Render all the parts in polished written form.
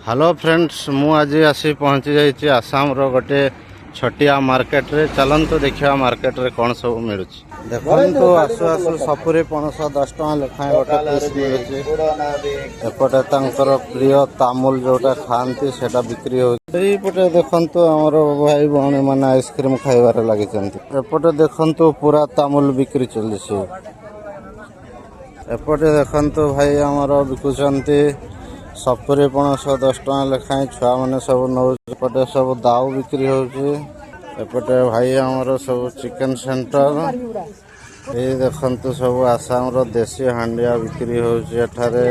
Hello friends मु आज आसी पहुँची जाइए आसाम रो गोटे छटिया मार्केट रे। चलतु देखा मार्केट रे कौन सब मिलूँ। देखो आसु आसु सपुरी पणस 10 टଙ୍କା लेखाएं गोटे पीस मिलूँ। एपटे तांकर प्रिय तामुल जोटा खाती से बिक्री होपटे देखु आमर भाई भौणी मैंने आइसक्रीम खाइबार लगी। एपटे देखु पूरा तामुल बिक्री चलती। एपटे देखु भाई आमर बिकुंट सपुरी पणस 10 टଙ୍କା लेखाएं छुआ मैंने सब नौ। एपटे सब दाऊ बिक्री होपटे भाई आमर सब चिकेन सेंटर। ये देखु सब आसाम रो देसी हांडिया बिक्री होठारे।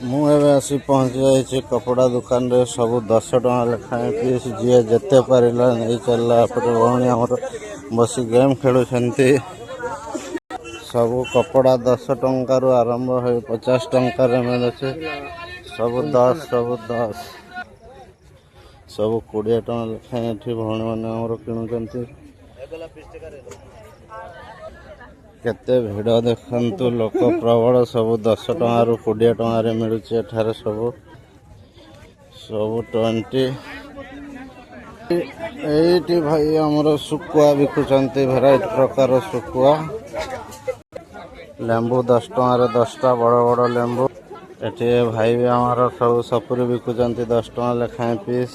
मुझे आसी पहुँची जाइए कपड़ा दुकान रे। सब 10 टଙ୍କା लेखाएं पीस जी जिते पारा नहीं चलला। एपटे भौणी आमर बस गेम खेलुं। सब कपड़ा 10 टंकार आरंभ हो 50 टंकार मिले। सब 10 सब 10 सब 20 टଙ୍କା लेखाएं भौणी मैंने आमर किणुचंती। केते भिड़ देखु लोक प्रबल। सब 10 टंकार 20 टंकार मिलूँ। एठारे सब सब 20। ये भाई आमर शुकुआ बिकुंट भेराइट प्रकार शुकुआ। लेंबू 10 टंकार 10टा बड़ बड़ लेंबू। एटी भाई भी आमर सब सपुरी बिकुंट 10 टଙ୍କା लेखाएं पीस।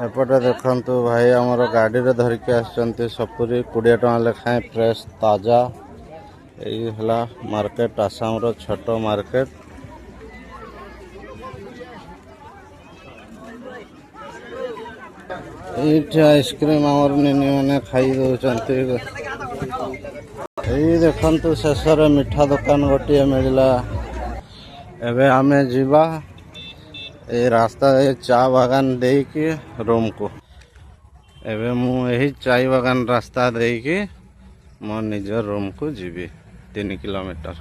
एपटे देखु भाई आमर गाड़ी रे धरिकी आसुचंती सपुरी 20 टଙ୍କା लेखाएं फ्रेश ताजा। यही है मार्केट आसाम रो छोट मार्केट। ये आइसक्रीम आमर निनी मैंने खाई दौरान। यही देखु शेष मिठा दुकान गोटे मिलला। एबे आमे जीवा ए रास्ता चा बागान देकी रूम को। एबे मु यही चाय बागान रास्ता देकी मो निज रूम को जीवी 3 किलोमीटर।